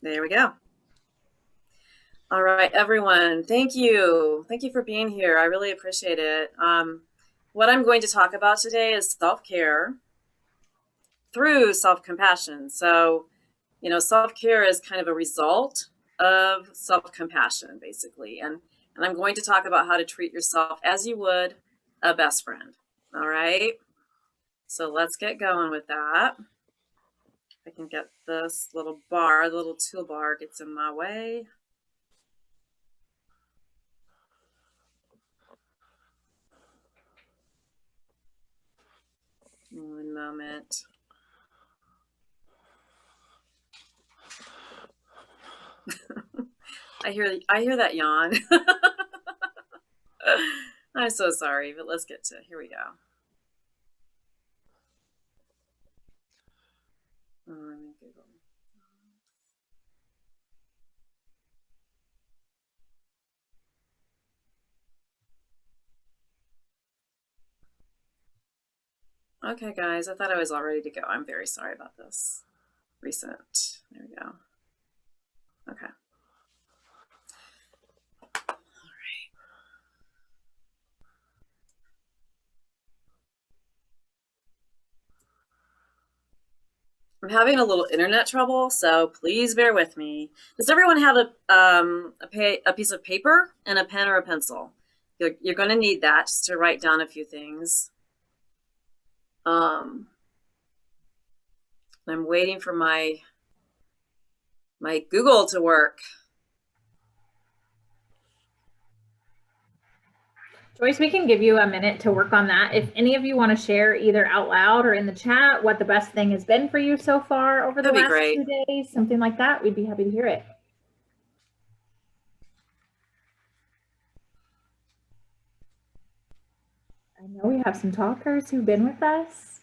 There we go. All right, everyone. Thank you. Thank you for being here. I really appreciate it. What I'm going to talk about today is self-care through self-compassion. So, self-care is kind of a result of self-compassion, basically. And I'm going to talk about how to treat yourself as you would a best friend. All right. So let's get going with that. I can get this little bar, the little toolbar gets in my way. One moment. I hear that yawn. I'm so sorry, but let's get to it. Here we go. Okay, guys, I thought I was all ready to go. I'm very sorry about this. Recent. There we go. Okay. All right. I'm having a little internet trouble, so please bear with me. Does everyone have a piece of paper and a pen or a pencil? You're going to need that just to write down a few things. I'm waiting for my Google to work. Joyce, we can give you a minute to work on that. If any of you want to share either out loud or in the chat what the best thing has been for you so far over the last 2 days, something like that, we'd be happy to hear it. I know we have some talkers who've been with us.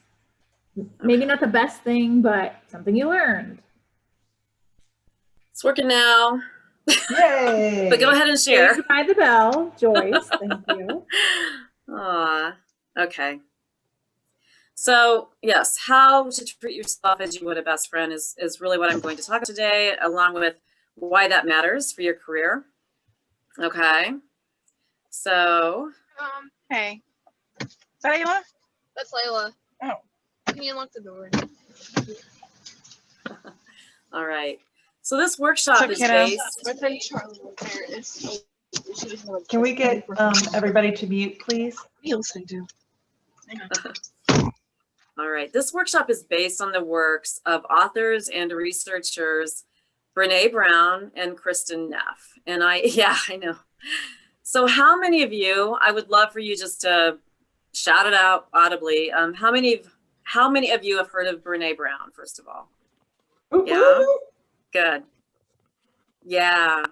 Maybe not the best thing, but something you learned. It's working now. Yay! But go ahead and share. By the bell, Joyce. Thank you. Okay. So yes, how to treat yourself as you would a best friend is really what I'm going to talk about today, along with why that matters for your career. Okay. So. Hey. Is that Layla? That's Layla. Oh. Can you unlock the door? All right. So this workshop is based. Can we get everybody to mute, please? All right. This workshop is based on the works of authors and researchers Brene Brown and Kristen Neff. And I know. So how many of you, I would love for you just to shout it out audibly. How many of you have heard of Brene Brown, first of all? Yeah. Good. Yeah.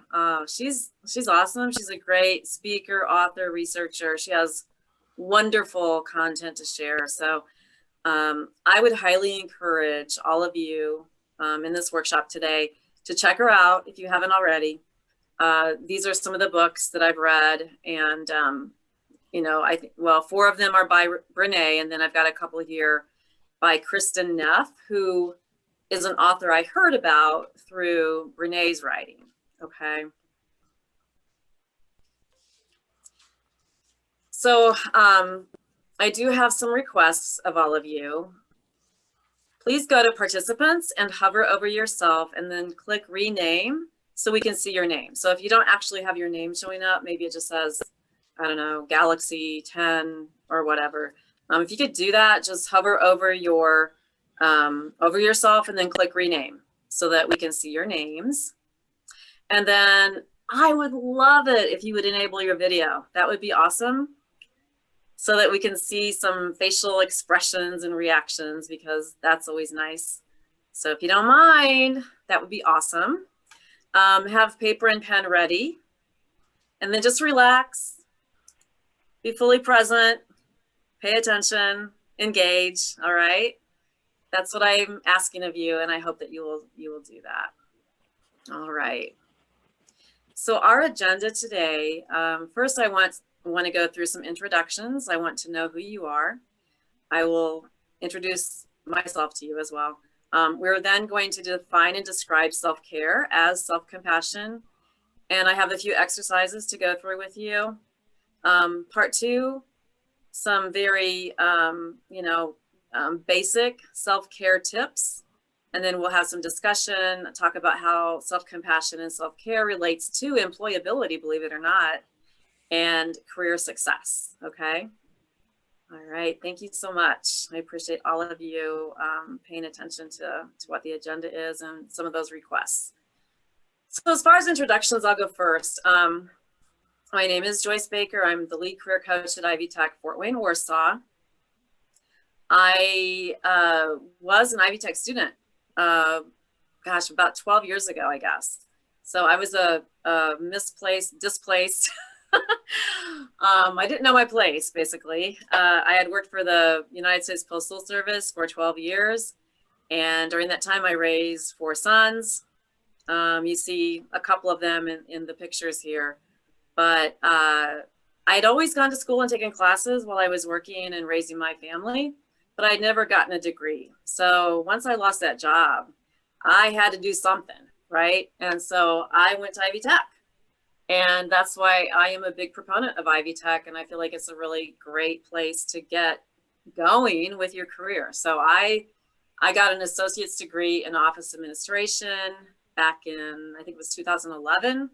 She's awesome. She's a great speaker, author, researcher. She has wonderful content to share. So I would highly encourage all of you in this workshop today to check her out if you haven't already. These are some of the books that I've read, and I think, well, 4 of them are by Brene, and then I've got a couple here by Kristen Neff, who is an author I heard about through Brene's writing. Okay. So I do have some requests of all of you. Please go to participants and hover over yourself and then click rename so we can see your name. So if you don't actually have your name showing up, maybe it just says, I don't know, Galaxy 10 or whatever. If you could do that, just hover over yourself and then click rename so that we can see your names. And then I would love it if you would enable your video. That would be awesome, so that we can see some facial expressions and reactions, because that's always nice. So if you don't mind, that would be awesome. Have paper and pen ready, and then just relax, be fully present, pay attention, engage. All right. That's what I'm asking of you, and I hope that you will do that. All right. So our agenda today, first I want to go through some introductions. I want to know who you are. I will introduce myself to you as well. We're then going to define and describe self-care as self-compassion. And I have a few exercises to go through with you. Part 2, some very, basic self-care tips. And then we'll have some discussion, talk about how self-compassion and self-care relates to employability, believe it or not, and career success. Okay. All right. Thank you so much. I appreciate all of you paying attention to what the agenda is and some of those requests. So as far as introductions, I'll go first. My name is Joyce Baker. I'm the lead career coach at Ivy Tech Fort Wayne, Warsaw. I was an Ivy Tech student, about 12 years ago, I guess. So I was a displaced. I didn't know my place, basically. I had worked for the United States Postal Service for 12 years. And during that time, I raised 4 sons. You see a couple of them in the pictures here. But I'd always gone to school and taken classes while I was working and raising my family, but I'd never gotten a degree. So once I lost that job, I had to do something, right? And so I went to Ivy Tech. And that's why I am a big proponent of Ivy Tech. And I feel like it's a really great place to get going with your career. So I got an associate's degree in office administration back in, I think it was 2011.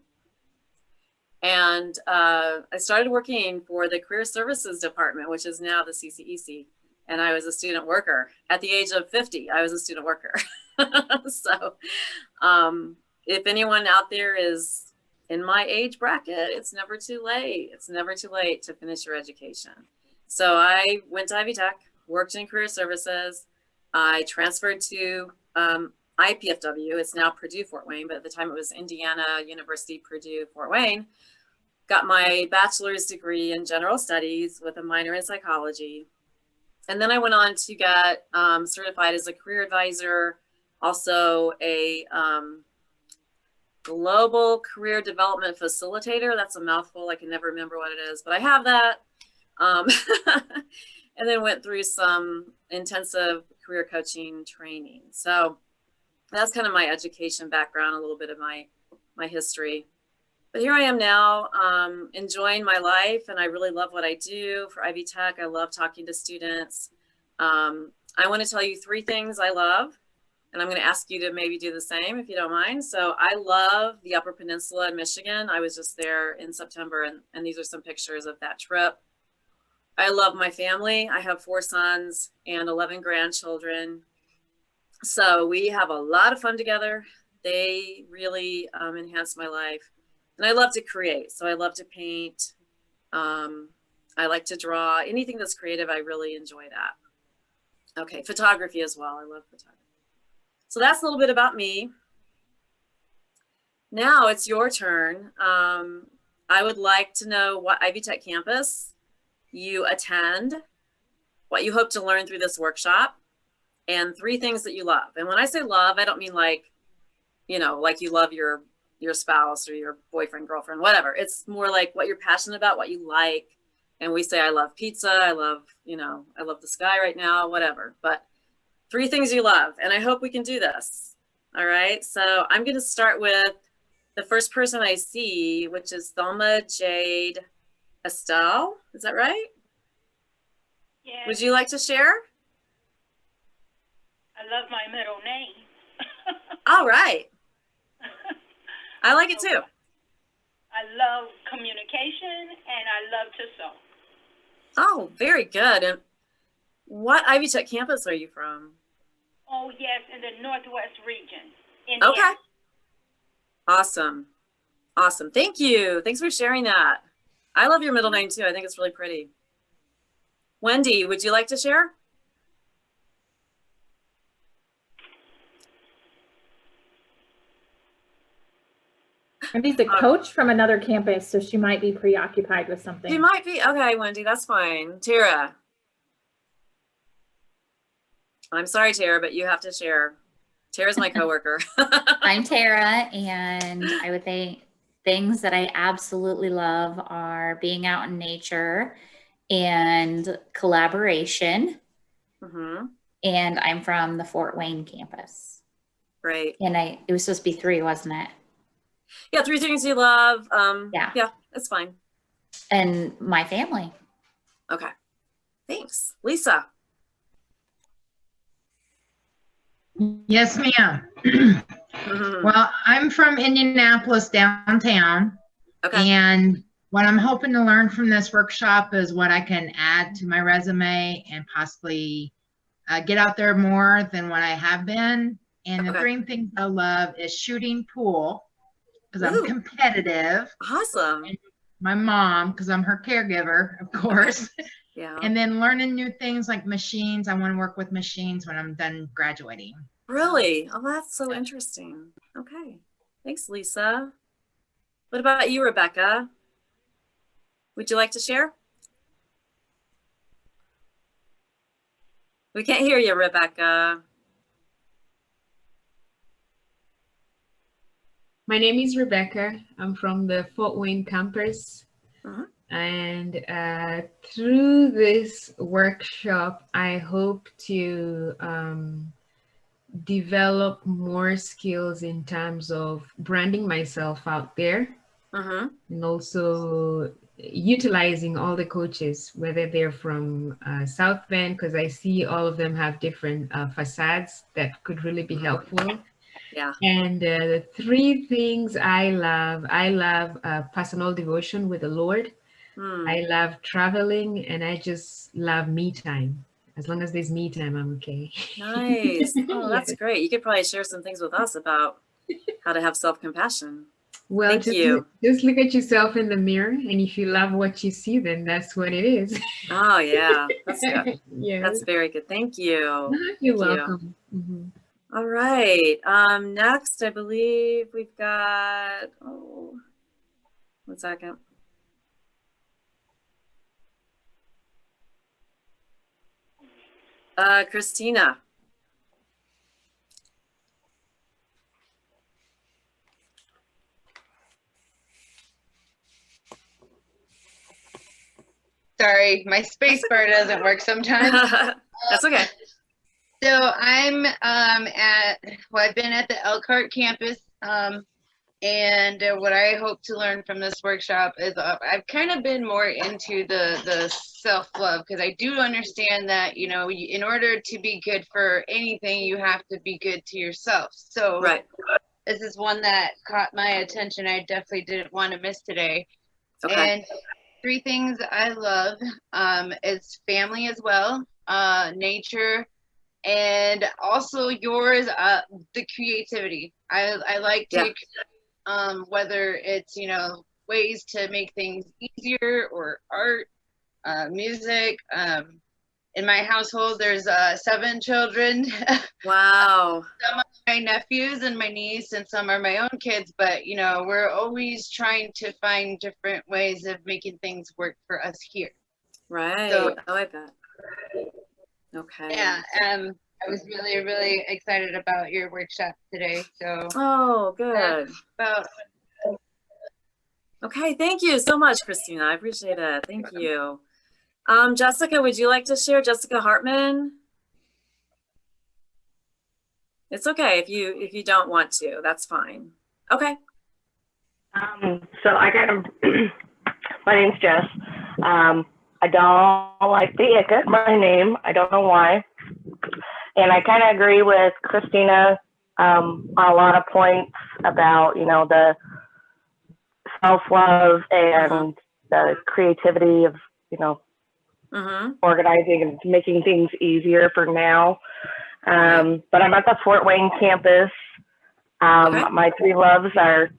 And I started working for the Career Services Department, which is now the CCEC. And I was a student worker. At the age of 50, I was a student worker. So if anyone out there is in my age bracket, it's never too late. It's never too late to finish your education. So I went to Ivy Tech, worked in career services. I transferred to IPFW. It's now Purdue Fort Wayne, but at the time it was Indiana University, Purdue Fort Wayne. Got my bachelor's degree in general studies with a minor in psychology. And then I went on to get certified as a career advisor, also a global career development facilitator. That's a mouthful. I can never remember what it is, but I have that. And then went through some intensive career coaching training. So that's kind of my education background, a little bit of my history. But here I am now, enjoying my life, and I really love what I do for Ivy Tech. I love talking to students. I want to tell you 3 things I love, and I'm going to ask you to maybe do the same if you don't mind. So I love the Upper Peninsula in Michigan. I was just there in September, and these are some pictures of that trip. I love my family. I have 4 sons and 11 grandchildren. So we have a lot of fun together. They really enhance my life. And I love to create. So I love to paint. I like to draw. Anything that's creative, I really enjoy that. Okay, photography as well. I love photography. So that's a little bit about me. Now it's your turn. I would like to know what Ivy Tech campus you attend, what you hope to learn through this workshop, and 3 things that you love. And when I say love, I don't mean like you love your spouse or your boyfriend, girlfriend, whatever. It's more like what you're passionate about, what you like. And we say, I love pizza. I love the sky right now, whatever. But 3 things you love. And I hope we can do this. All right. So I'm going to start with the first person I see, which is Thelma Jade Estelle. Is that right? Yes. Would you like to share? I love my middle name. All right. I like it too. I love communication and I love to sew. Oh, very good. And what Ivy Tech campus are you from? Oh, yes, in the Northwest region. Indiana. Okay. Awesome. Awesome. Thank you. Thanks for sharing that. I love your middle name too. I think it's really pretty. Wendy, would you like to share? Wendy's a coach from another campus, so she might be preoccupied with something. She might be. Okay, Wendy, that's fine. Tara. I'm sorry, Tara, but you have to share. Tara's my coworker. I'm Tara, and I would say things that I absolutely love are being out in nature and collaboration. Mm-hmm. and I'm from the Fort Wayne campus. Great. And it was supposed to be 3, wasn't it? Yeah, 3 things you love. Yeah, that's fine. And my family. Okay. Thanks. Lisa. Yes, ma'am. Well, I'm from Indianapolis downtown. Okay. And what I'm hoping to learn from this workshop is what I can add to my resume and possibly get out there more than what I have been. And the 3 things I love is shooting pool, because I'm competitive. Awesome. And my mom, because I'm her caregiver, of course. Yeah. And then learning new things like machines. I want to work with machines when I'm done graduating. Really? Oh, that's so interesting. Okay. Thanks, Lisa. What about you, Rebecca? Would you like to share? We can't hear you, Rebecca. My name is Rebecca. I'm from the Fort Wayne campus. And through this workshop, I hope to develop more skills in terms of branding myself out there, and also utilizing all the coaches, whether they're from South Bend, because I see all of them have different facades that could really be helpful. Yeah. And the 3 things I love personal devotion with the Lord. I love traveling, and I just love me time. As long as there's me time, I'm okay. Nice. Oh, that's Yes. great. You could probably share some things with us about how to have self-compassion. Well, Thank you. Just look at yourself in the mirror, and if you love what you see, then that's what it is. Oh, yeah. That's good. Yes. That's very good. Thank you. You're Thank welcome. All right. Next, I believe we've got, 1 second. Christina. Sorry, my space bar doesn't work sometimes. That's okay. So I'm I've been at the Elkhart campus, and what I hope to learn from this workshop is I've kind of been more into the self-love, because I do understand that, you know, in order to be good for anything, you have to be good to yourself. So this is one that caught my attention. I definitely didn't want to miss today. And 3 things I love is family as well, nature, and also yours, the creativity. I like to, whether it's, you know, ways to make things easier, or art, music. In my household, there's 7 children. Wow. Some are my nephews and my niece, and some are my own kids, but, you know, we're always trying to find different ways of making things work for us here. Right. So, oh, I bet. Okay. Yeah. I was really, really excited about your workshop today. So. Oh, good. About. Okay. Thank you so much, Christina. I appreciate it. Thank you. Jessica, would you like to share? Jessica Hartman? It's okay if you don't want to. That's fine. Okay. So I got my name's Jess. I don't like the ICA, my name. I don't know why. And I kind of agree with Christina on a lot of points about, you know, the self-love and the creativity of, you know, organizing and making things easier for now. But I'm at the Fort Wayne campus. My 3 loves are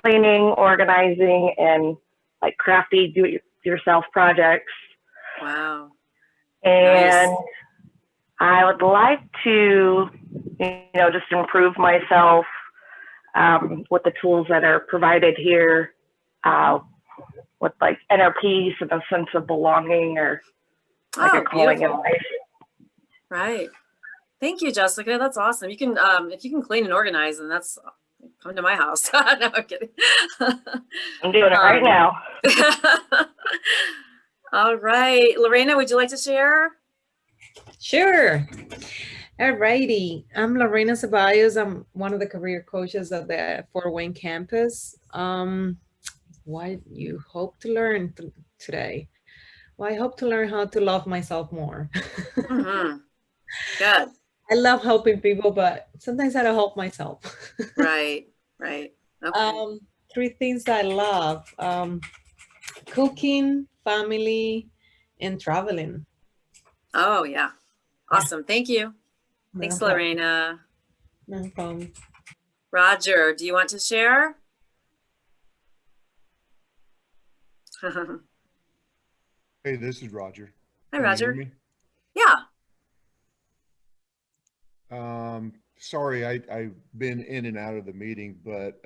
cleaning, organizing, and like crafty do-it-yourself projects. Wow. And I would like to, you know, just improve myself with the tools that are provided here, with like inner peace and a sense of belonging, or like a calling in life. Right. Thank you, Jessica. That's awesome. You can, if you can clean and organize, then that's, come to my house. No, I'm kidding. I'm doing it right now. All right. Lorena, would you like to share? Sure. All righty. I'm Lorena Ceballos. I'm one of the career coaches at the Fort Wayne campus. What you hope to learn today? Well, I hope to learn how to love myself more. Mm-hmm. Good. I love helping people, but sometimes I don't help myself. Right, right. Okay. 3 things I love. Cooking, family, and traveling. Oh, yeah. Awesome. Thank you. Thanks, Lorena. No problem. Roger, do you want to share? Hey, this is Roger. Hi, Can you hear Roger. me? Yeah. Sorry, I've been in and out of the meeting, but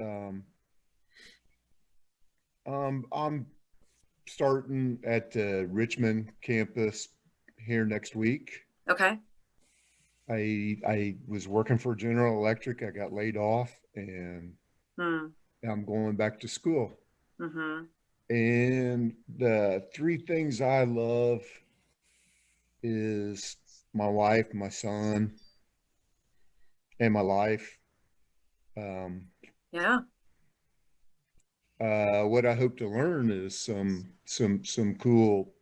I'm starting at the Richmond campus here next week. Okay. I was working for General Electric. I got laid off, and I'm going back to school. Mm-hmm. And the 3 things I love is my wife, my son, and my life. Yeah. What I hope to learn is some cool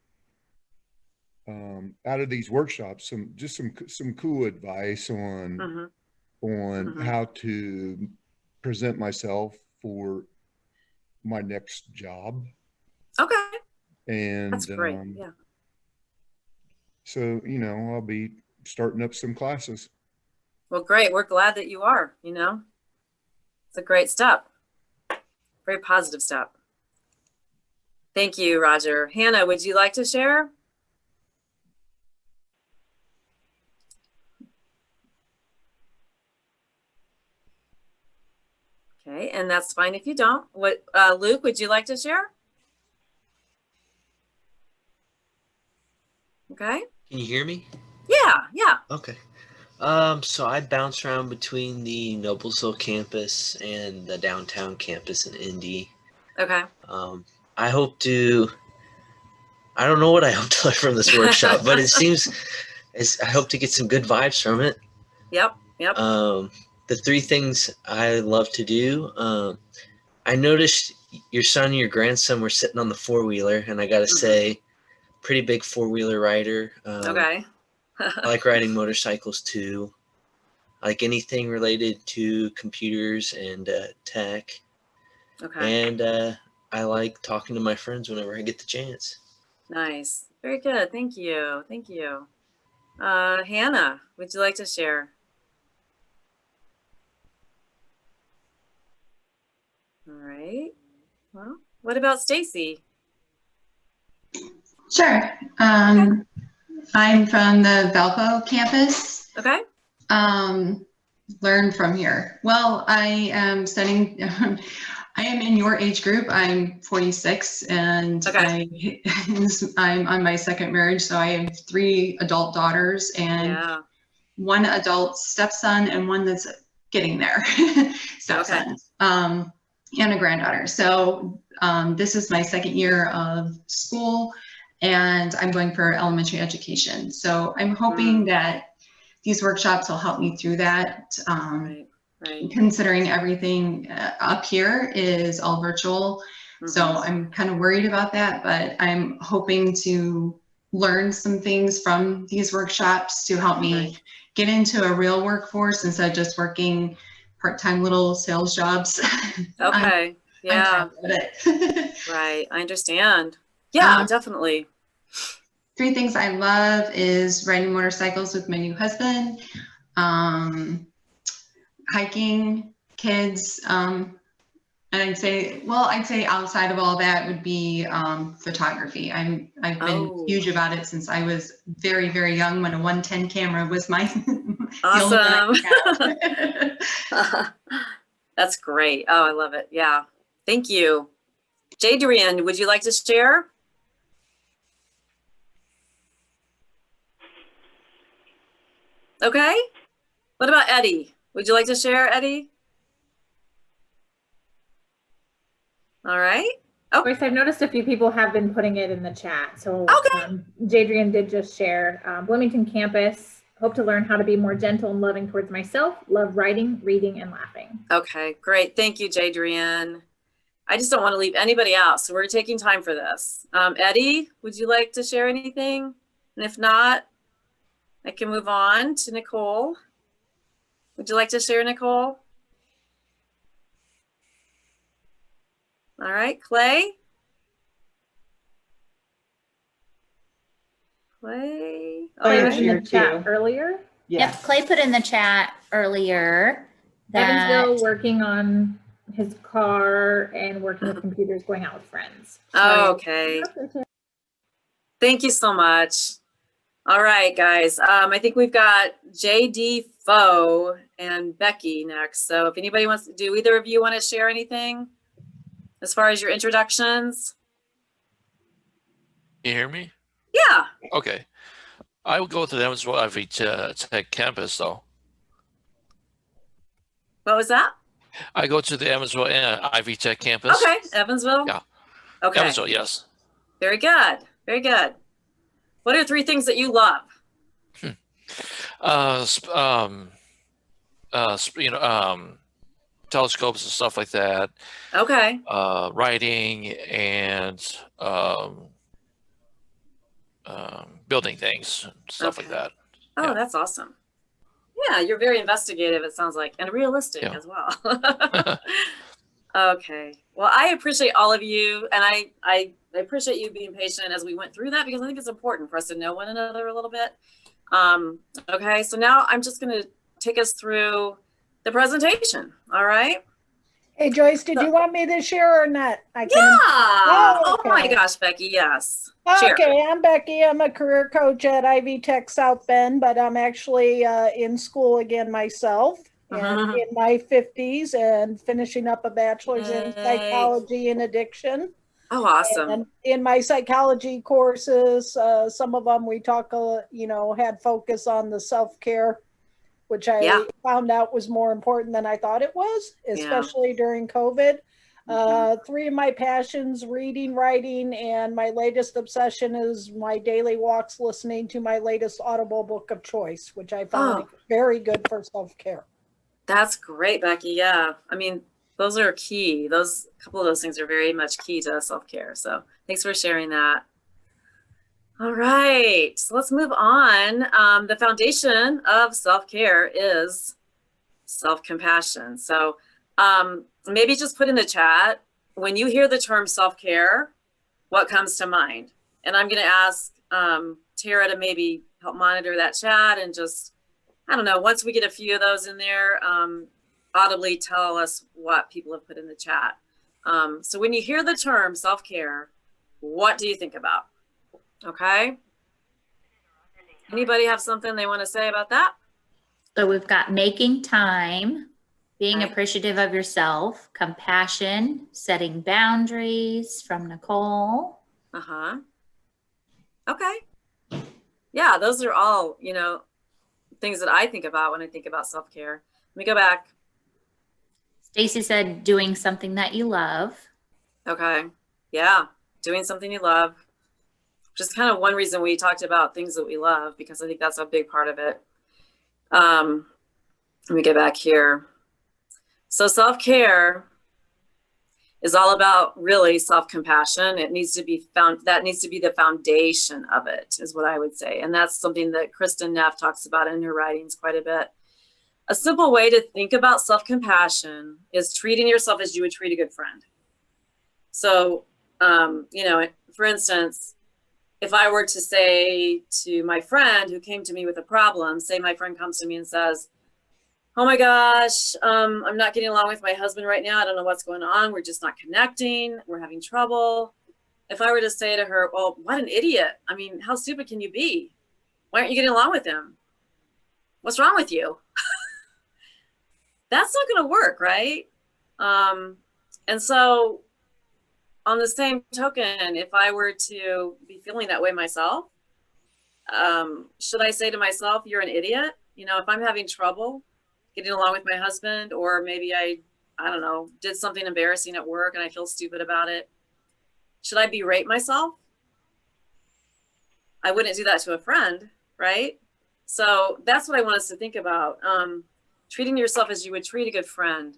out of these workshops, some cool advice on how to present myself for my next job. Okay. And that's great. Yeah. So, I'll be starting up some classes. Well, great. We're glad that you are, It's a great step. Very positive step. Thank you, Roger. Hannah, would you like to share? Okay, and that's fine if you don't. What, Luke, would you like to share? Okay. Can you hear me? Yeah. Okay. So I bounce around between the Noblesville campus and the downtown campus in Indy. Okay. I don't know what I hope to learn from this workshop, but I hope to get some good vibes from it. Yep. The 3 things I love to do. I noticed your son and your grandson were sitting on the 4-wheeler, and I got to say, pretty big 4-wheeler rider. Okay. I like riding motorcycles too. I like anything related to computers and tech. Okay. And I like talking to my friends whenever I get the chance. Nice. Very good. Thank you. Thank you. Hannah, would you like to share? All right. Well, what about Stacy? Sure. I'm from the Valpo campus. Okay. Learn from here. Well, I am studying, I am in your age group. I'm 46 and okay. I'm on my 2nd marriage. So I have 3 adult daughters and 1 adult stepson and 1 that's getting there, stepson, and a granddaughter. So this is my 2nd year of school and I'm going for elementary education. So I'm hoping that these workshops will help me through that. Right. Considering everything up here is all virtual. So I'm kind of worried about that, but I'm hoping to learn some things from these workshops to help me get into a real workforce instead of just working part-time little sales jobs. Okay. Yeah. Right. I understand. Yeah, definitely. 3 things I love is riding motorcycles with my new husband, hiking, kids, and I'd say outside of all that would be photography. I've been huge about it since I was very, very young when a 110 camera was my awesome. That's great. Oh, I love it. Yeah. Thank you. Jadrian, would you like to share? Okay. What about Eddie? Would you like to share, Eddie? All right. Oh. Joyce, I've noticed a few people have been putting it in the chat. So Jadrian did just share Bloomington campus. Hope to learn how to be more gentle and loving towards myself. Love writing, reading, and laughing. Okay, great. Thank you, Jadrian. I just don't want to leave anybody out, so we're taking time for this. Eddie, would you like to share anything? And if not, I can move on to Nicole. Would you like to share, Nicole? All right, Clay. Clay. Clay was in the chat earlier. Yep, Clay put in the chat earlier that Evansville working on his car and working with computers, going out with friends. Oh, okay. Thank you so much. All right, guys. I think we've got JD Foe and Becky next. So if anybody wants to do, either of you want to share anything as far as your introductions? You hear me? Yeah. Okay. I will go to the Evansville Ivy Tech campus, though. What was that? I go to the Evansville Ivy Tech campus. Okay, Evansville. Yeah. Okay. Evansville, yes. Very good. Very good. What are 3 things that you love? Telescopes and stuff like that. Okay. Writing and building things, stuff like that. Oh, that's awesome. Yeah, you're very investigative, it sounds like, and realistic as well. Okay. Well, I appreciate all of you, and I appreciate you being patient as we went through that, because I think it's important for us to know one another a little bit. Okay, so now I'm just going to take us through the presentation. All right. Hey, Joyce, did you want me to share or not? Yeah. Oh, okay. my gosh, Becky. Yes. Okay, I'm Becky. I'm a career coach at Ivy Tech South Bend, but I'm actually in school again myself, and in my 50s, and finishing up a bachelor's in psychology and addiction. Oh, awesome. And in my psychology courses, some of them we talk, had focus on the self-care, which I found out was more important than I thought it was, especially during COVID. 3 of my passions, reading, writing, and my latest obsession is my daily walks, listening to my latest Audible book of choice, which I found very good for self-care. That's great, Becky. Yeah. I mean, those are key. A couple of those things are very much key to self-care. So thanks for sharing that. All right, so let's move on. The foundation of self-care is self-compassion. So maybe just put in the chat, when you hear the term self-care, what comes to mind? And I'm going to ask Tara to maybe help monitor that chat and just, I don't know, once we get a few of those in there, audibly tell us what people have put in the chat. So when you hear the term self-care, what do you think about? Okay. Anybody have something they want to say about that? So we've got making time, being appreciative of yourself, compassion, setting boundaries from Nicole. Okay. Yeah, those are all, things that I think about when I think about self-care. Let me go back. Stacy said doing something that you love. Okay. Yeah, doing something you love. Just kind of one reason we talked about things that we love, because I think that's a big part of it. Let me get back here. So self-care is all about really self-compassion. It needs to be that needs to be the foundation of it, is what I would say. And that's something that Kristen Neff talks about in her writings quite a bit. A simple way to think about self-compassion is treating yourself as you would treat a good friend. So, for instance, if I were to say to my friend who came to me with a problem, say my friend comes to me and says, oh my gosh, I'm not getting along with my husband right now. I don't know what's going on. We're just not connecting. We're having trouble. If I were to say to her, well, what an idiot. I mean, how stupid can you be? Why aren't you getting along with him? What's wrong with you? That's not going to work, right? And so on the same token, if I were to be feeling that way myself, should I say to myself, you're an idiot? If I'm having trouble getting along with my husband, or maybe I don't know, did something embarrassing at work and I feel stupid about it, Should I berate myself? I wouldn't do that to a friend, right? So that's what I want us to think about. Treating yourself as you would treat a good friend.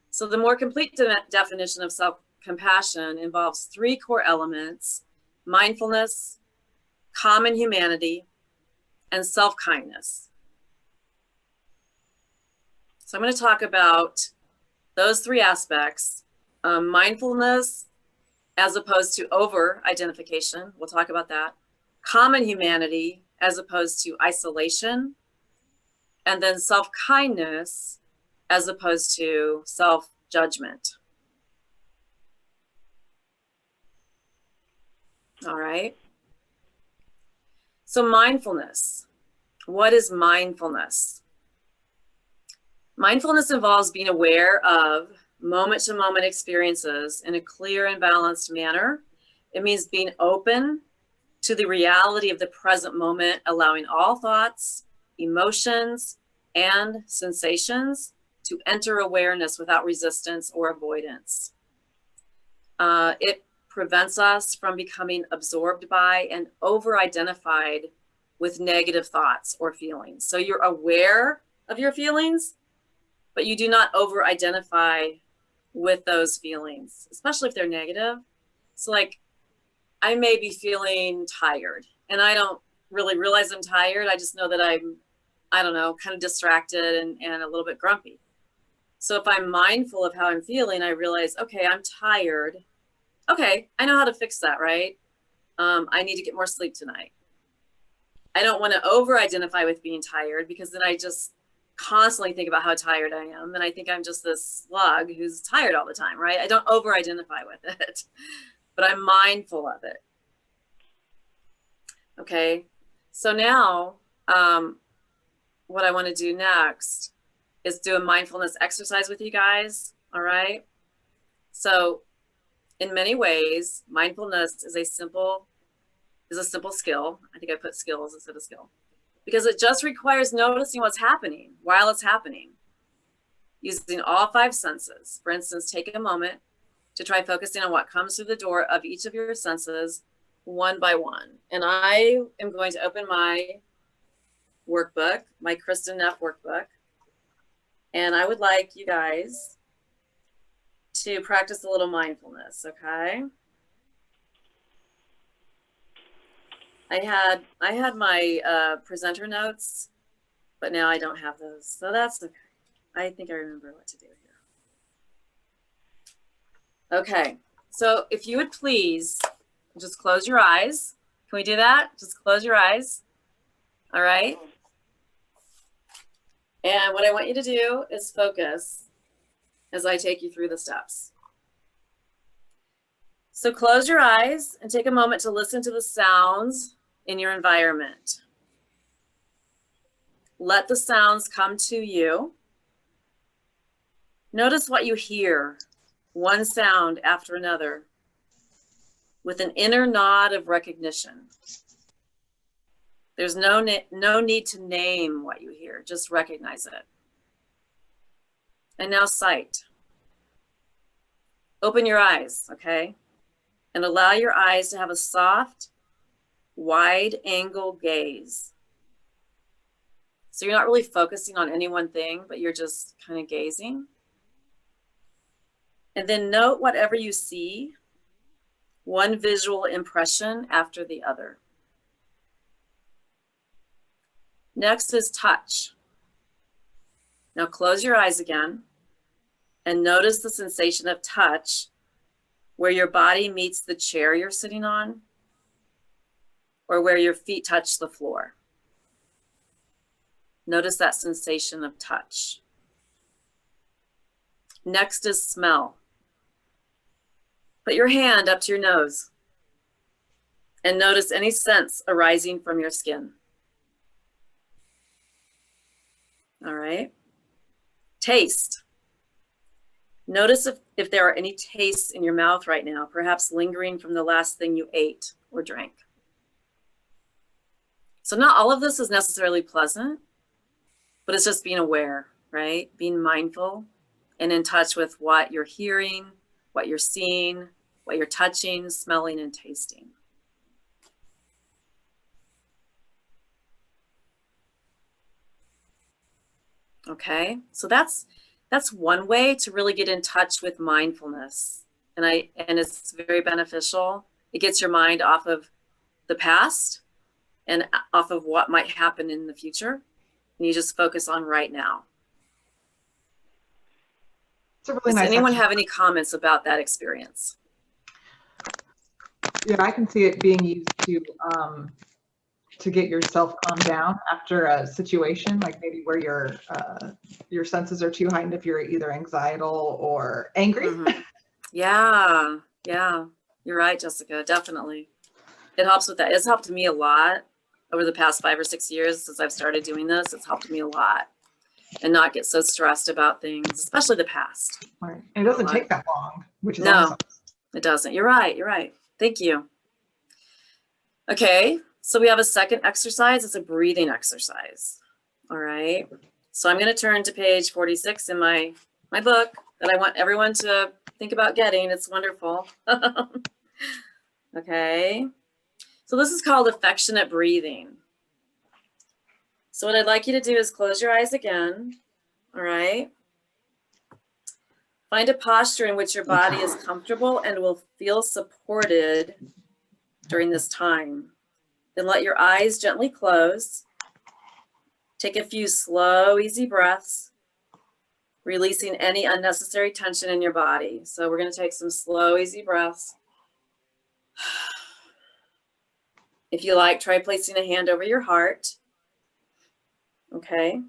So the more complete definition of self-compassion involves 3 core elements: mindfulness, common humanity, and self-kindness. So I'm going to talk about those 3 aspects. Mindfulness as opposed to over-identification. We'll talk about that. Common humanity as opposed to isolation. And then self-kindness as opposed to self-judgment. All right. So mindfulness. What is mindfulness? Mindfulness involves being aware of moment-to-moment experiences in a clear and balanced manner. It means being open to the reality of the present moment, allowing all thoughts, emotions, and sensations to enter awareness without resistance or avoidance. It prevents us from becoming absorbed by and over-identified with negative thoughts or feelings. So you're aware of your feelings, but you do not over-identify with those feelings, especially if they're negative. So like, I may be feeling tired and I don't really realize I'm tired. I just know that I'm, I don't know, kind of distracted and a little bit grumpy. So if I'm mindful of how I'm feeling, I realize, okay, I'm tired. Okay, I know how to fix that, right? I need to get more sleep tonight. I don't want to over-identify with being tired because then I just constantly think about how tired I am. And I think I'm just this slug who's tired all the time, right? I don't over-identify with it, but I'm mindful of it. Okay, so now what I want to do next is do a mindfulness exercise with you guys, all right? So in many ways, mindfulness is a simple skill. I think I put skills instead of skill, because it just requires noticing what's happening while it's happening, using all 5 senses. For instance, take a moment to try focusing on what comes through the door of each of your senses one by one. And I am going to open my workbook, my Kristen Neff workbook, and I would like you guys to practice a little mindfulness, okay? I had my presenter notes, but now I don't have those, so that's okay. I think I remember what to do here. Okay, so if you would please just close your eyes. Can we do that? Just close your eyes. All right. And what I want you to do is focus as I take you through the steps. So close your eyes and take a moment to listen to the sounds in your environment. Let the sounds come to you. Notice what you hear, one sound after another, with an inner nod of recognition. There's no need to name what you hear, just recognize it. And now sight. Open your eyes, okay? And allow your eyes to have a soft, wide angle gaze. So you're not really focusing on any one thing, but you're just kind of gazing. And then note whatever you see, one visual impression after the other. Next is touch. Now close your eyes again and notice the sensation of touch where your body meets the chair you're sitting on or where your feet touch the floor. Notice that sensation of touch. Next is smell. Put your hand up to your nose and notice any scents arising from your skin. All right. Taste. Notice if there are any tastes in your mouth right now, perhaps lingering from the last thing you ate or drank. So not all of this is necessarily pleasant, but it's just being aware, right? Being mindful and in touch with what you're hearing, what you're seeing, what you're touching, smelling, and tasting. Okay, so that's one way to really get in touch with mindfulness. And it's very beneficial. It gets your mind off of the past and off of what might happen in the future. And you just focus on right now. It's a really Does nice anyone exercise. have any comments about that experience? Yeah, I can see it being used to get yourself calmed down after a situation, like maybe where your senses are too heightened if you're either anxietal or angry. Mm-hmm. Yeah, you're right, Jessica, definitely. It helps with that. It's helped me a lot over the past 5 or 6 years since I've started doing this. It's helped me a lot and not get so stressed about things, especially the past. Right. And it doesn't take that long, which is no, awesome. It doesn't. You're right. Thank you. Okay, so we have a second exercise. It's a breathing exercise. All right. So I'm going to turn to page 46 in my book that I want everyone to think about getting. It's wonderful. Okay. So this is called affectionate breathing. So what I'd like you to do is close your eyes again. All right. Find a posture in which your body is comfortable and will feel supported during this time. Then let your eyes gently close. Take a few slow, easy breaths, releasing any unnecessary tension in your body. So we're going to take some slow, easy breaths. If you like, try placing a hand over your heart. Okay.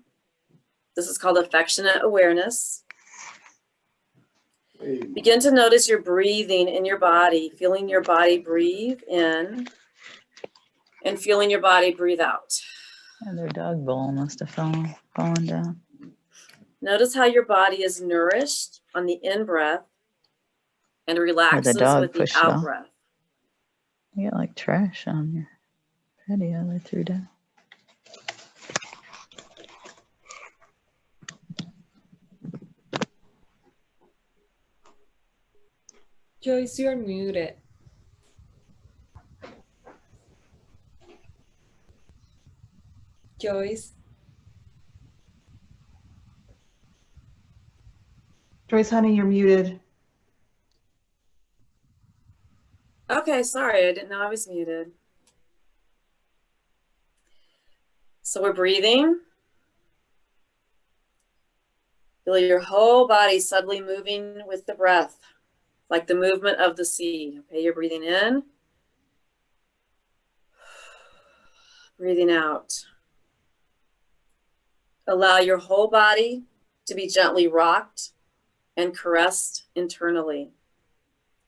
This is called affectionate awareness. Begin to notice your breathing in your body, feeling your body breathe in and feeling your body breathe out. And their dog bowl must have fallen down. Notice how your body is nourished on the in-breath and relaxes with the out-breath. You got like trash on your patio they threw down. Joyce, you're muted. Joyce. Joyce, honey, you're muted. Okay, sorry, I didn't know I was muted. So we're breathing. Feel your whole body subtly moving with the breath, like the movement of the sea. Okay, you're breathing in, breathing out. Allow your whole body to be gently rocked and caressed internally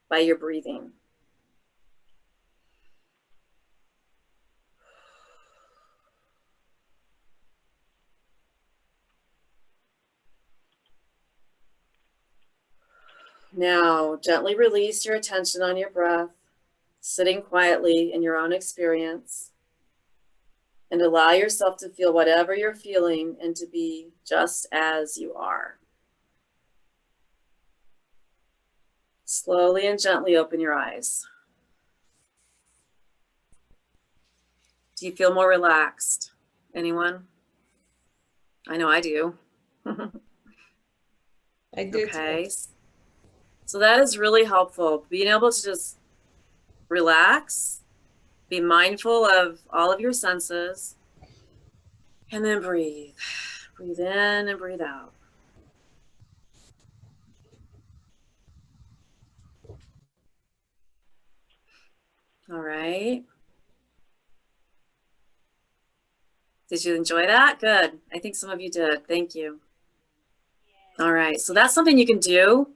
by your breathing. Now, gently release your attention on your breath, sitting quietly in your own experience, and allow yourself to feel whatever you're feeling and to be just as you are. Slowly and gently open your eyes. Do you feel more relaxed? Anyone? I know I do. I do. Okay. So that is really helpful. Being able to just relax, be mindful of all of your senses, and then breathe. Breathe in and breathe out. All right. Did you enjoy that? Good. I think some of you did. Thank you. All right. So that's something you can do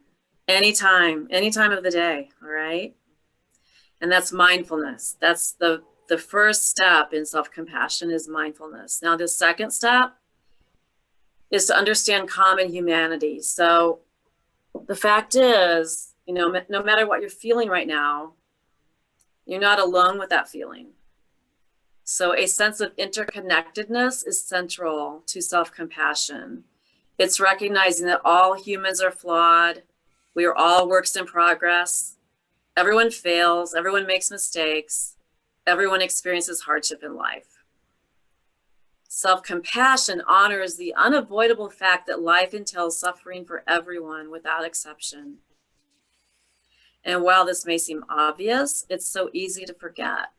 anytime of the day. All right. And that's mindfulness. That's the first step in self-compassion is mindfulness. Now, the second step is to understand common humanity. So the fact is, no matter what you're feeling right now, you're not alone with that feeling. So a sense of interconnectedness is central to self-compassion. It's recognizing that all humans are flawed. We are all works in progress. Everyone fails, everyone makes mistakes, everyone experiences hardship in life. Self-compassion honors the unavoidable fact that life entails suffering for everyone without exception. And while this may seem obvious, it's so easy to forget.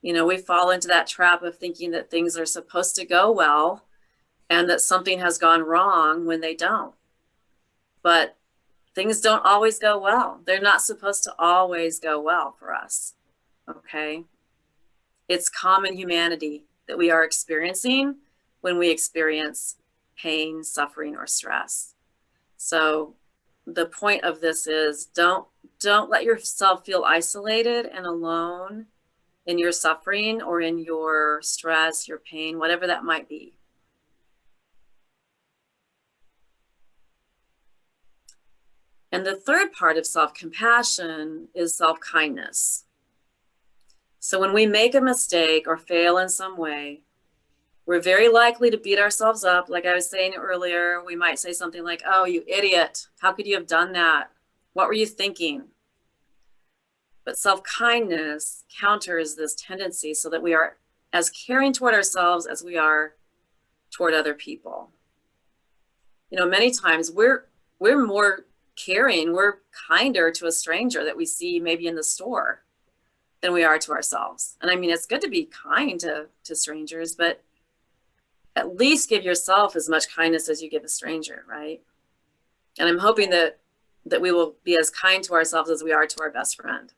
You know, we fall into that trap of thinking that things are supposed to go well and that something has gone wrong when they don't. But things don't always go well. They're not supposed to always go well for us, okay? It's common humanity that we are experiencing when we experience pain, suffering, or stress. So the point of this is don't let yourself feel isolated and alone in your suffering or in your stress, your pain, whatever that might be. And the third part of self-compassion is self-kindness. So when we make a mistake or fail in some way, we're very likely to beat ourselves up. Like I was saying earlier, we might say something like, "Oh, you idiot. How could you have done that? What were you thinking?" But self-kindness counters this tendency so that we are as caring toward ourselves as we are toward other people. You know, many times we're more caring, we're kinder to a stranger that we see maybe in the store than we are to ourselves. And I mean, it's good to be kind to strangers, but at least give yourself as much kindness as you give a stranger, right? And I'm hoping that we will be as kind to ourselves as we are to our best friend.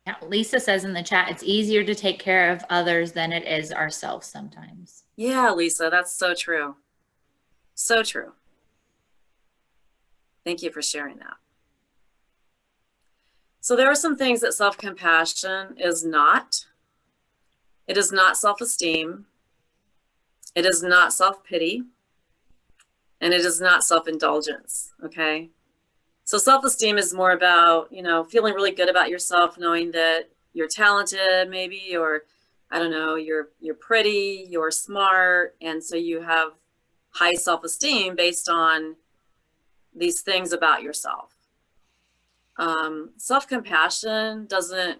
Yeah, Lisa says in the chat, it's easier to take care of others than it is ourselves sometimes. Yeah, Lisa, that's so true. So true. Thank you for sharing that. So there are some things that self-compassion is not. It is not self-esteem. It is not self-pity. And it is not self-indulgence, okay? So self-esteem is more about, you know, feeling really good about yourself, knowing that you're talented maybe, or I don't know, you're pretty, you're smart, and so you have high self-esteem based on these things about yourself. Self-compassion doesn't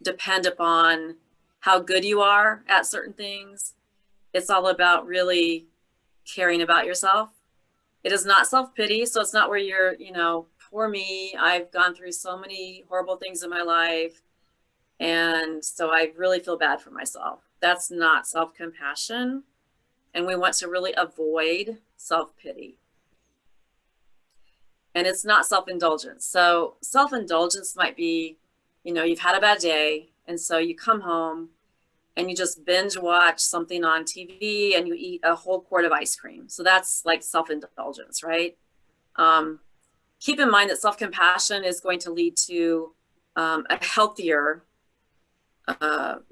depend upon how good you are at certain things. It's all about really caring about yourself. It is not self-pity, so it's not where you're, you know, poor me, I've gone through so many horrible things in my life, and so I really feel bad for myself. That's not self-compassion, and we want to really avoid self-pity. And it's not self-indulgence. So self-indulgence might be, you know, you've had a bad day, and so you come home and you just binge watch something on TV and you eat a whole quart of ice cream. So that's like self-indulgence, right? Keep in mind that self-compassion is going to lead to a healthier,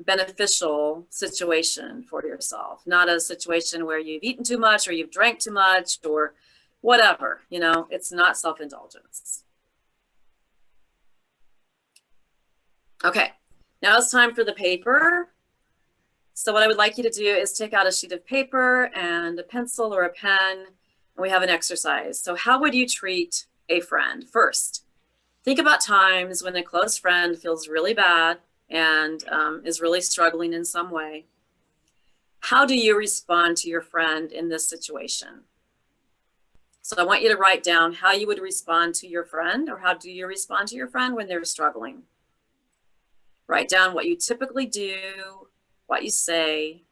beneficial situation for yourself, not a situation where you've eaten too much or you've drank too much or whatever, you know, it's not self-indulgence. Okay, now it's time for the paper. So what I would like you to do is take out a sheet of paper and a pencil or a pen, and we have an exercise. So how would you treat a friend? First, think about times when a close friend feels really bad and is really struggling in some way. How do you respond to your friend in this situation? So I want you to write down how you would respond to your friend, or how do you respond to your friend when they're struggling? Write down what you typically do, what you say,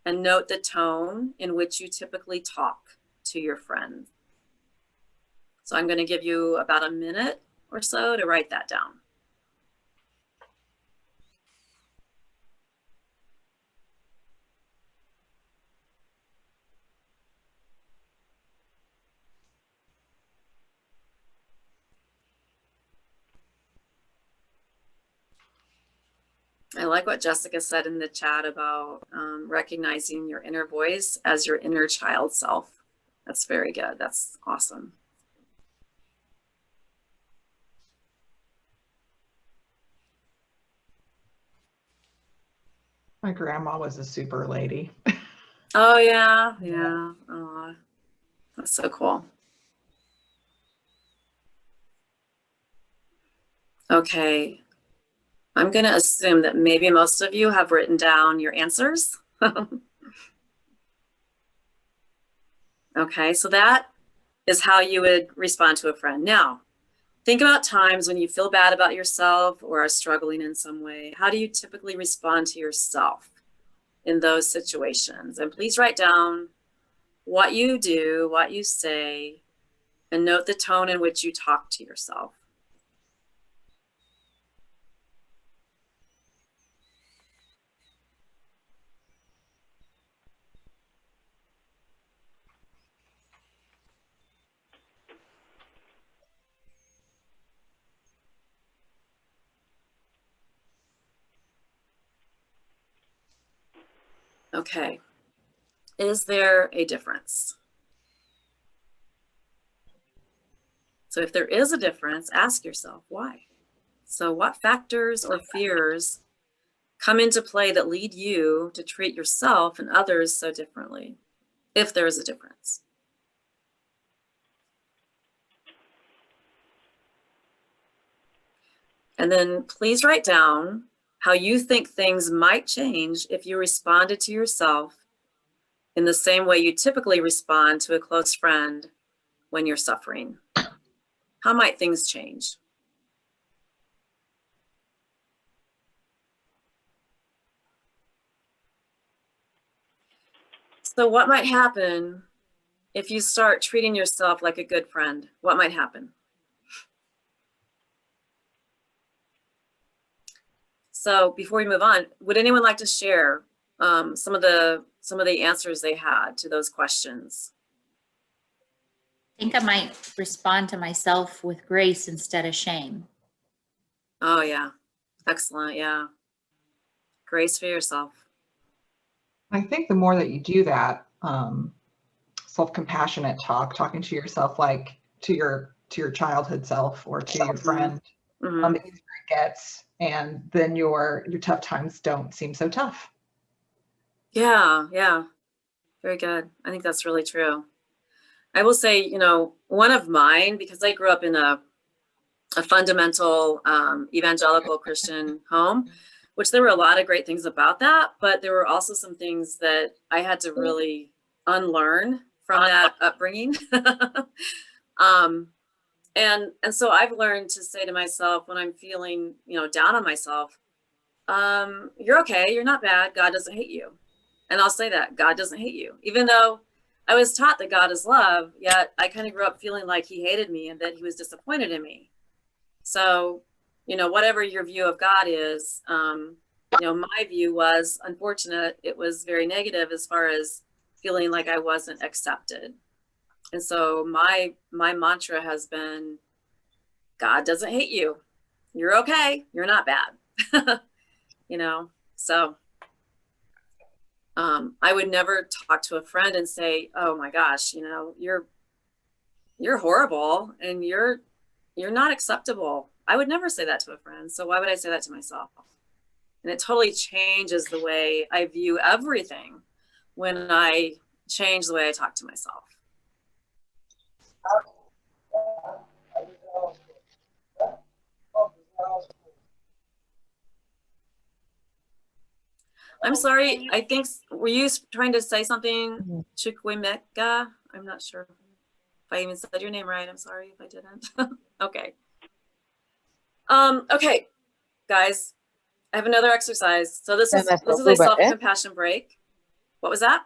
and note the tone in which you typically talk to your friend. So I'm going to give you about a minute or so to write that down. I like what Jessica said in the chat about recognizing your inner voice as your inner child self. That's very good. That's awesome. My grandma was a super lady. Oh, yeah. Yeah. Oh, that's so cool. Okay. I'm going to assume that maybe most of you have written down your answers. Okay, so that is how you would respond to a friend. Now, think about times when you feel bad about yourself or are struggling in some way. How do you typically respond to yourself in those situations? And please write down what you do, what you say, and note the tone in which you talk to yourself. Okay, is there a difference? So if there is a difference, ask yourself why. So what factors or fears come into play that lead you to treat yourself and others so differently, if there is a difference? And then please write down how you think things might change if you responded to yourself in the same way you typically respond to a close friend when you're suffering. How might things change? So what might happen if you start treating yourself like a good friend? What might happen? So before we move on, would anyone like to share some of the answers they had to those questions? I think I might respond to myself with grace instead of shame. Oh yeah, excellent. Yeah, grace for yourself. I think the more that you do that, self-compassionate talking to yourself like to your childhood self or to your friend, the easier it gets, and then your tough times don't seem so tough. Yeah, yeah, very good. I think that's really true. I will say, you know, one of mine, because I grew up in a fundamental evangelical Christian home, which there were a lot of great things about that, but there were also some things that I had to really unlearn from that upbringing. And so I've learned to say to myself when I'm feeling, you know, down on myself, you're okay, you're not bad, God doesn't hate you. And I'll say that, God doesn't hate you. Even though I was taught that God is love, yet I kind of grew up feeling like he hated me and that he was disappointed in me. So, you know, whatever your view of God is, you know, my view was unfortunate. It was very negative as far as feeling like I wasn't accepted. And so my mantra has been, God doesn't hate you. You're okay. You're not bad. You know, so I would never talk to a friend and say, oh my gosh, you know, you're horrible and you're not acceptable. I would never say that to a friend. So why would I say that to myself? And it totally changes the way I view everything when I change the way I talk to myself. I'm sorry. I think, were you trying to say something, Chukwemeka? I'm not sure if I even said your name right. I'm sorry if I didn't. Okay. Okay, guys, I have another exercise. So this is a self-compassion break. What was that?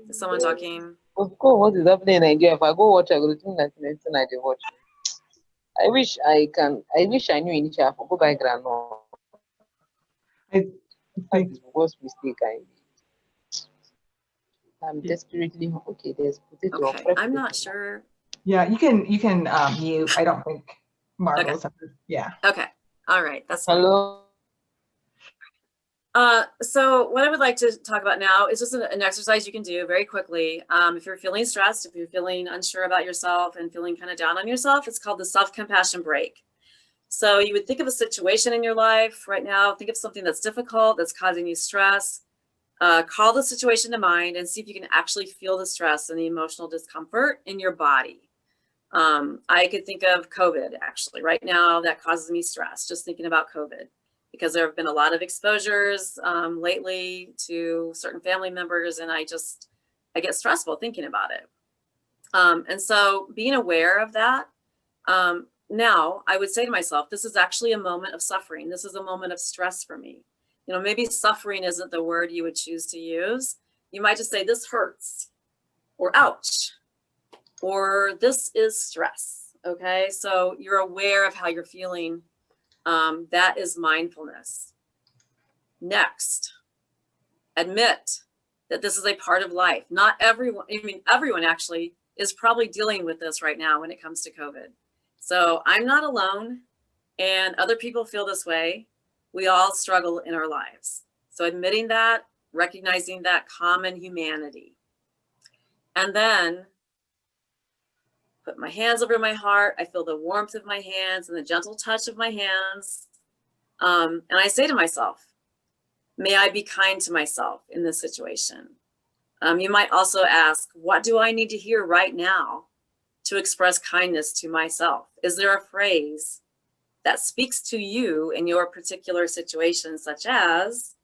Is someone talking? Of course, what is happening in Nigeria? If I go watch, I go to 1919, I watch. I wish I knew initially. I go buy granola. I think it's the worst mistake I made. I'm desperately okay. There's potato. Okay, I'm not sure. Yeah, you can mute. I don't think Marvel's yeah. Okay. All right. That's fine. Hello. So what I would like to talk about now is just an exercise you can do very quickly. If you're feeling stressed, if you're feeling unsure about yourself and feeling kind of down on yourself, it's called the self-compassion break. So you would think of a situation in your life right now, think of something that's difficult, that's causing you stress. Call the situation to mind and see if you can actually feel the stress and the emotional discomfort in your body. I could think of COVID actually right now. That causes me stress just thinking about COVID, because there have been a lot of exposures lately to certain family members, and I get stressful thinking about it. And so being aware of that, now I would say to myself, this is actually a moment of suffering. This is a moment of stress for me. You know, maybe suffering isn't the word you would choose to use. You might just say, this hurts, or ouch, or this is stress. Okay, so you're aware of how you're feeling. That is mindfulness. Next, admit that this is a part of life. Not everyone, I mean, everyone actually is probably dealing with this right now when it comes to COVID. So I'm not alone, and other people feel this way. We all struggle in our lives. So admitting that, recognizing that common humanity. And then put my hands over my heart. I feel the warmth of my hands and the gentle touch of my hands. And I say to myself, may I be kind to myself in this situation. You might also ask, what do I need to hear right now to express kindness to myself? Is there a phrase that speaks to you in your particular situation, such as,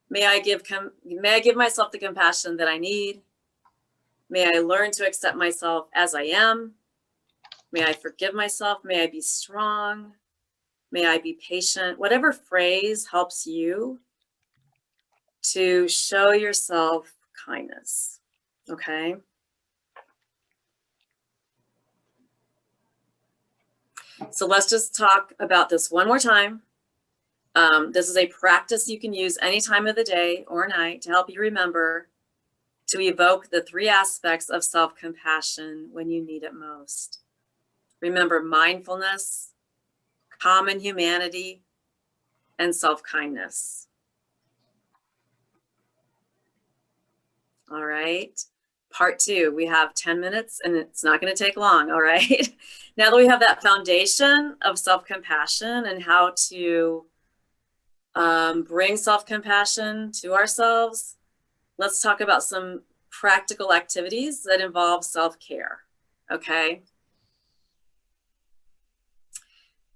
may I give myself the compassion that I need? May I learn to accept myself as I am? May I forgive myself? May I be strong? May I be patient? Whatever phrase helps you to show yourself kindness, okay? So let's just talk about this one more time. This is a practice you can use any time of the day or night to help you remember to evoke the 3 aspects of self-compassion when you need it most. Remember mindfulness, common humanity, and self-kindness. All right. Part 2, we have 10 minutes and it's not going to take long. All right. Now that we have that foundation of self-compassion and how to bring self-compassion to ourselves, let's talk about some practical activities that involve self-care. Okay.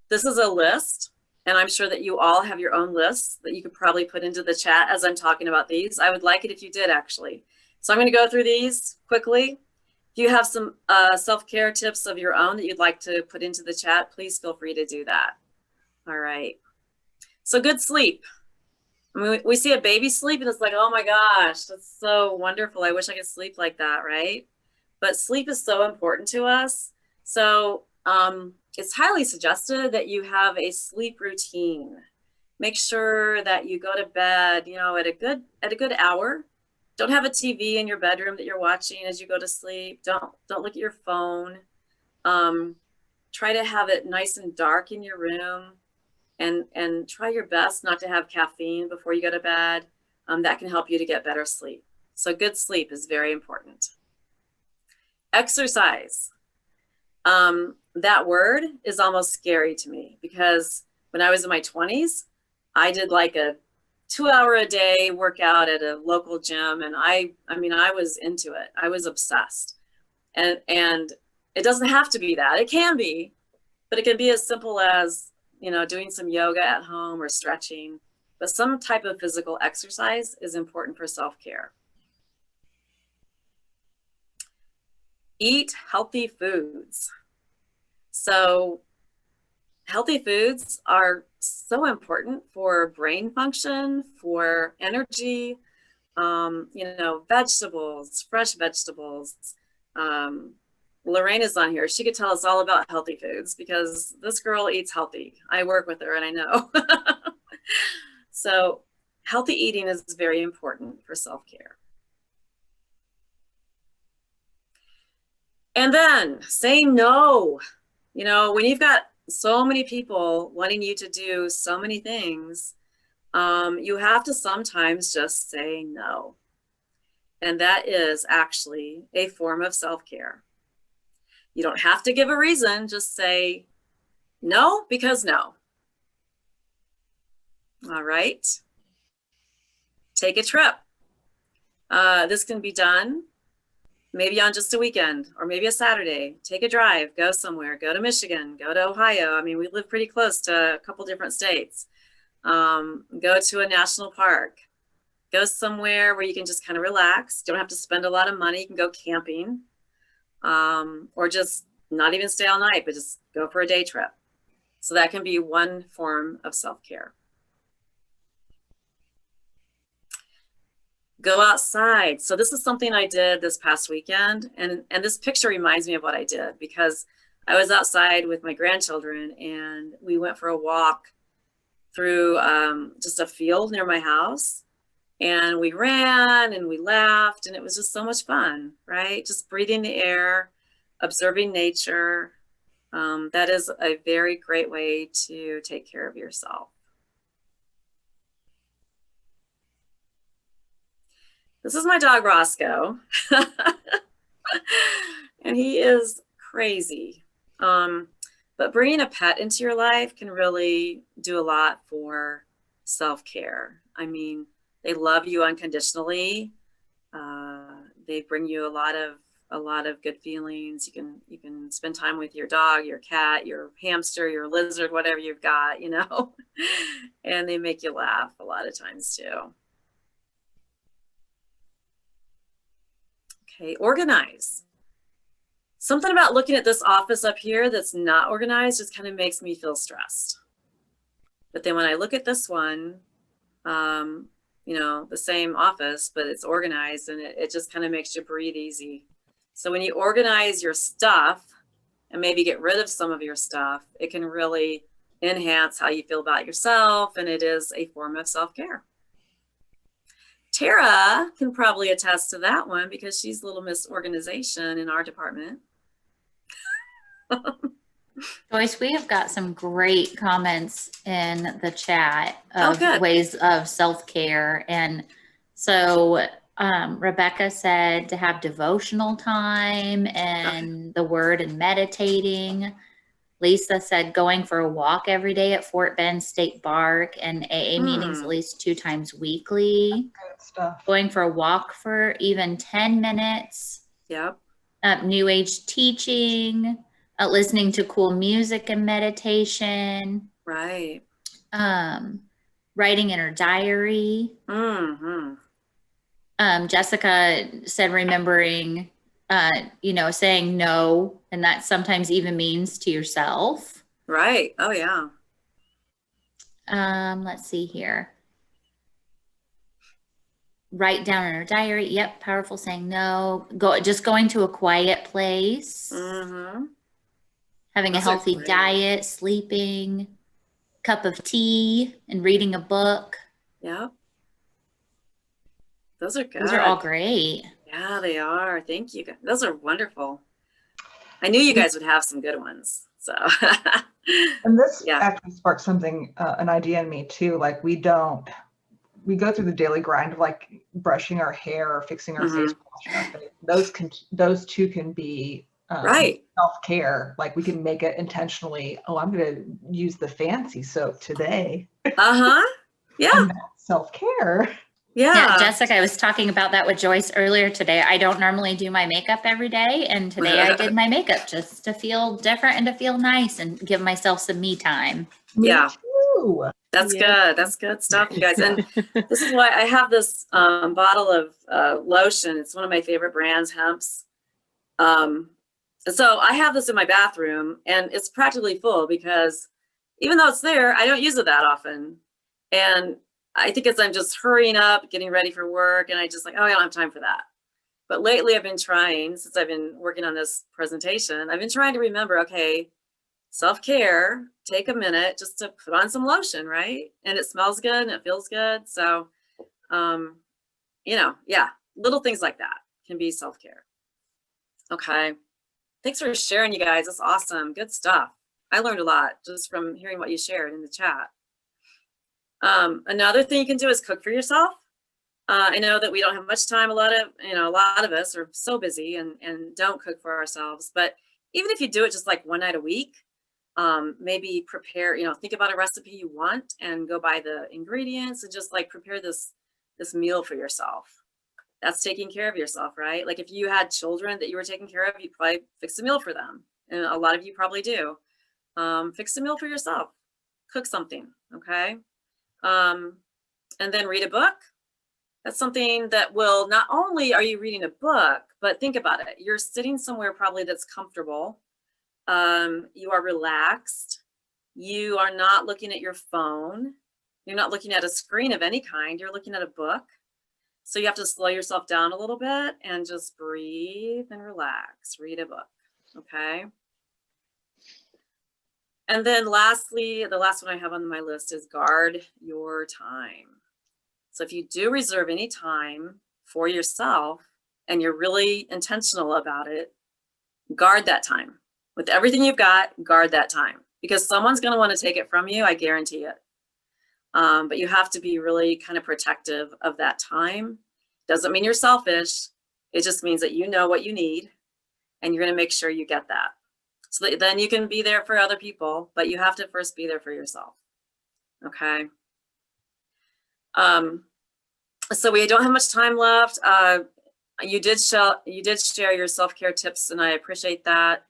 This is a list, and I'm sure that you all have your own lists that you could probably put into the chat as I'm talking about these. I would like it if you did, actually. So I'm going to go through these quickly. If you have some self-care tips of your own that you'd like to put into the chat, please feel free to do that. All right. So good sleep. I mean, we see a baby sleep and it's like, oh my gosh, that's so wonderful. I wish I could sleep like that, right? But sleep is so important to us. So it's highly suggested that you have a sleep routine. Make sure that you go to bed, you know, at a good hour. Don't have a TV in your bedroom that you're watching as you go to sleep. Don't look at your phone. Try to have it nice and dark in your room, and try your best not to have caffeine before you go to bed. That can help you to get better sleep. So good sleep is very important. Exercise. That word is almost scary to me because when I was in my 20s, I did like a 2-hour-a-day workout at a local gym, and I mean, I was into it. I was obsessed. And it doesn't have to be that. It can be, but it can be as simple as, you know, doing some yoga at home or stretching. But some type of physical exercise is important for self-care. Eat healthy foods. So healthy foods are so important for brain function, for energy, you know, vegetables, fresh vegetables. Lorraine is on here. She could tell us all about healthy foods because this girl eats healthy. I work with her and I know. So healthy eating is very important for self-care. And then saying no. You know, when you've got so many people wanting you to do so many things, you have to sometimes just say no. And that is actually a form of self-care. You don't have to give a reason, just say no because no. All right. Take a trip. This can be done maybe on just a weekend or maybe a Saturday, take a drive, go somewhere, go to Michigan, go to Ohio. I mean, we live pretty close to a couple different states. Go to a national park, go somewhere where you can just kind of relax. Don't have to spend a lot of money. You can go camping, or just not even stay all night, but just go for a day trip. So that can be one form of self-care. Go outside. So this is something I did this past weekend, and this picture reminds me of what I did, because I was outside with my grandchildren and we went for a walk through just a field near my house, and we ran and we laughed, and it was just so much fun, right? Just breathing the air, observing nature. That is a very great way to take care of yourself. This is my dog, Roscoe. And he is crazy. But bringing a pet into your life can really do a lot for self-care. I mean, they love you unconditionally. They bring you a lot of good feelings. You can spend time with your dog, your cat, your hamster, your lizard, whatever you've got, you know, and they make you laugh a lot of times too. Okay, organize. Something about looking at this office up here that's not organized just kind of makes me feel stressed. But then when I look at this one, you know, the same office, but it's organized, and it just kind of makes you breathe easy. So when you organize your stuff and maybe get rid of some of your stuff, it can really enhance how you feel about yourself, and it is a form of self-care. Tara can probably attest to that one because she's Little Miss Organization in our department. Joyce, we have got some great comments in the chat of ways of self-care. And so Rebecca said to have devotional time and the word and meditating. Lisa said going for a walk every day at Fort Bend State Park, and AA meetings at least 2 times weekly. Good stuff. Going for a walk for even 10 minutes. Yep. New Age teaching, listening to cool music and meditation. Right. Writing in her diary. Jessica said remembering you know, saying no, and that sometimes even means to yourself. Right. Oh yeah. Let's see here. Write down in her diary. Yep. Powerful, saying no. Just going to a quiet place. Having a healthy diet, sleeping, cup of tea, and reading a book. Yep. Those are good. Those are all great. Yeah, they are. Thank you. Those are wonderful. I knew you guys would have some good ones. So, and this actually sparked something, an idea in me too. Like we go through the daily grind of like brushing our hair or fixing our face, washing our face. Those two can be right. Self-care. Like we can make it intentionally. Oh, I'm going to use the fancy soap today. Yeah. Self-care. Yeah, Jessica, I was talking about that with Joyce earlier today. I don't normally do my makeup every day, and today I did my makeup just to feel different and to feel nice and give myself some me time. Yeah. That's good. That's good stuff, you guys. And this is why I have this bottle of lotion. It's one of my favorite brands, Hemp's. So I have this in my bathroom, and it's practically full because even though it's there, I don't use it that often. And I think I'm just hurrying up, getting ready for work, and I just like, oh, I don't have time for that. But lately I've been trying, since I've been working on this presentation, I've been trying to remember, okay, self-care, take a minute just to put on some lotion, right? And it smells good and it feels good. So, you know, yeah, little things like that can be self-care. Okay. Thanks for sharing, you guys. That's awesome. Good stuff. I learned a lot just from hearing what you shared in the chat. Another thing you can do is cook for yourself. I know that we don't have much time. A lot of us are so busy and don't cook for ourselves. But even if you do it just like one night a week, maybe prepare, think about a recipe you want and go buy the ingredients and just like prepare this meal for yourself. That's taking care of yourself, right? Like if you had children that you were taking care of, you'd probably fix a meal for them. And a lot of you probably do. Fix a meal for yourself, cook something, okay? And then read a book. That's something that will, not only are you reading a book, but think about it. You're sitting somewhere probably that's comfortable. You are relaxed. You are not looking at your phone. You're not looking at a screen of any kind. You're looking at a book. So you have to slow yourself down a little bit and just breathe and relax. Read a book, okay? And then lastly, the last one I have on my list is guard your time. So if you do reserve any time for yourself and you're really intentional about it, guard that time. With everything you've got, guard that time, because someone's going to want to take it from you. I guarantee it. But you have to be really kind of protective of that time. Doesn't mean you're selfish. It just means that you know what you need and you're going to make sure you get that. So that then you can be there for other people, but you have to first be there for yourself. Okay. So we don't have much time left. You did share your self-care tips, and I appreciate that.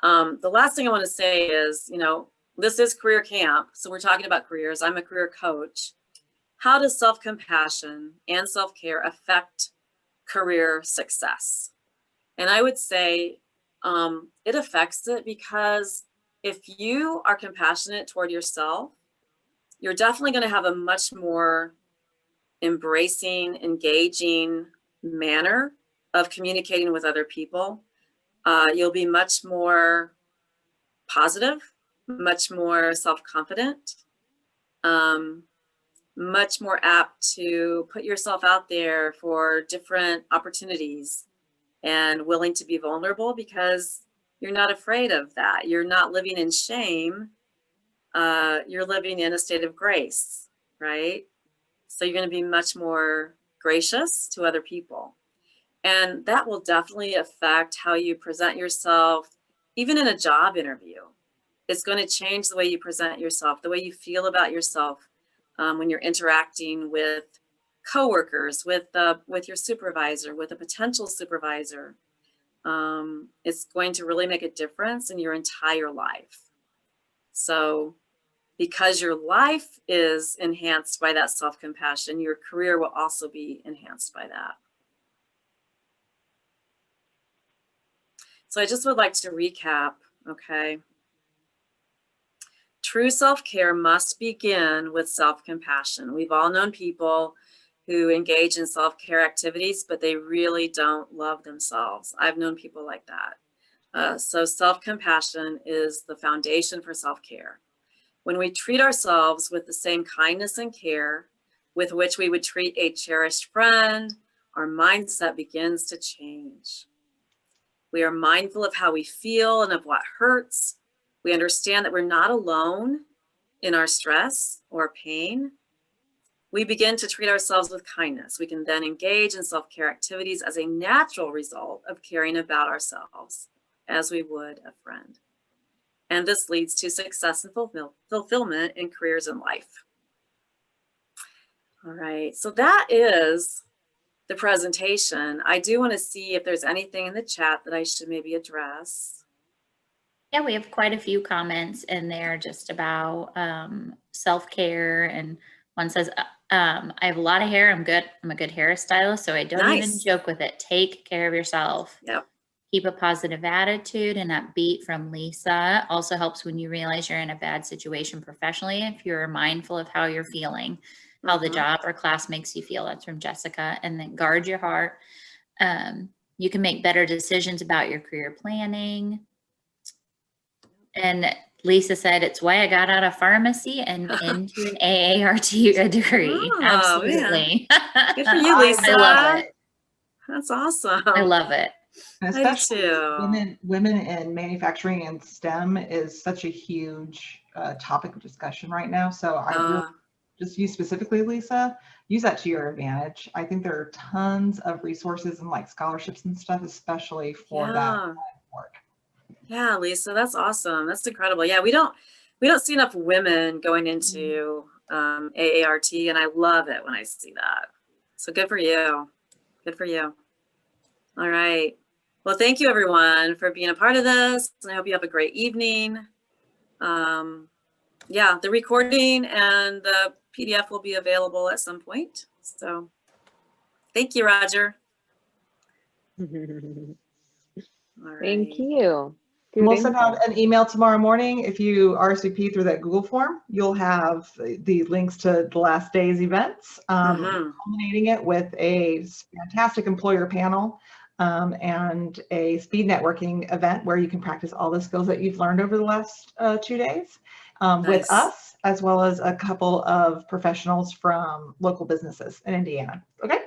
The last thing I want to say is, this is career camp, so we're talking about careers. I'm a career coach. How does self-compassion and self-care affect career success? And I would say it affects it because if you are compassionate toward yourself, you're definitely going to have a much more embracing, engaging manner of communicating with other people. You'll be much more positive, much more self-confident, much more apt to put yourself out there for different opportunities and willing to be vulnerable because you're not afraid of that. You're not living in shame. You're living in a state of grace, right? So you're going to be much more gracious to other people. And that will definitely affect how you present yourself, even in a job interview. It's going to change the way you present yourself, the way you feel about yourself when you're interacting with coworkers, with your supervisor, with a potential supervisor. It's going to really make a difference in your entire life. So because your life is enhanced by that self-compassion, your career will also be enhanced by that. So I just would like to recap, okay? True self-care must begin with self-compassion. We've all known people who engage in self-care activities, but they really don't love themselves. I've known people like that. So self-compassion is the foundation for self-care. When we treat ourselves with the same kindness and care with which we would treat a cherished friend, our mindset begins to change. We are mindful of how we feel and of what hurts. We understand that we're not alone in our stress or pain. We begin to treat ourselves with kindness. We can then engage in self-care activities as a natural result of caring about ourselves as we would a friend. And this leads to success and fulfillment in careers and life. All right, so that is the presentation. I do want to see if there's anything in the chat that I should maybe address. Yeah, we have quite a few comments in there just about self-care, and one says, I have a lot of hair. I'm a good hairstylist, so I don't even joke with it. Take care of yourself. Yep. Keep a positive attitude, and upbeat from Lisa. Also helps when you realize you're in a bad situation professionally, if you're mindful of how you're feeling, how the job or class makes you feel. That's from Jessica. And then guard your heart. You can make better decisions about your career planning. And Lisa said, it's why I got out of pharmacy and into an AART degree. Oh, absolutely. Good for you, Lisa. I love it. That's awesome. I love it. And especially women in manufacturing and STEM is such a huge topic of discussion right now. So I really, just you specifically, Lisa, use that to your advantage. I think there are tons of resources and like scholarships and stuff, especially for that work. Yeah, Lisa, that's awesome. That's incredible. Yeah, we don't see enough women going into AART, and I love it when I see that. So good for you. Good for you. All right. Well, thank you everyone for being a part of this. And I hope you have a great evening. Yeah, the recording and the PDF will be available at some point. So thank you, Roger. Thank you. We'll send out an email tomorrow morning. If you RSVP through that Google form, you'll have the links to the last day's events, culminating it with a fantastic employer panel and a speed networking event where you can practice all the skills that you've learned over the last 2 days with us, as well as a couple of professionals from local businesses in Indiana. Okay?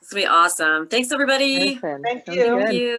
This will be awesome. Thanks, everybody. Thank Sounds you. good. Thank you.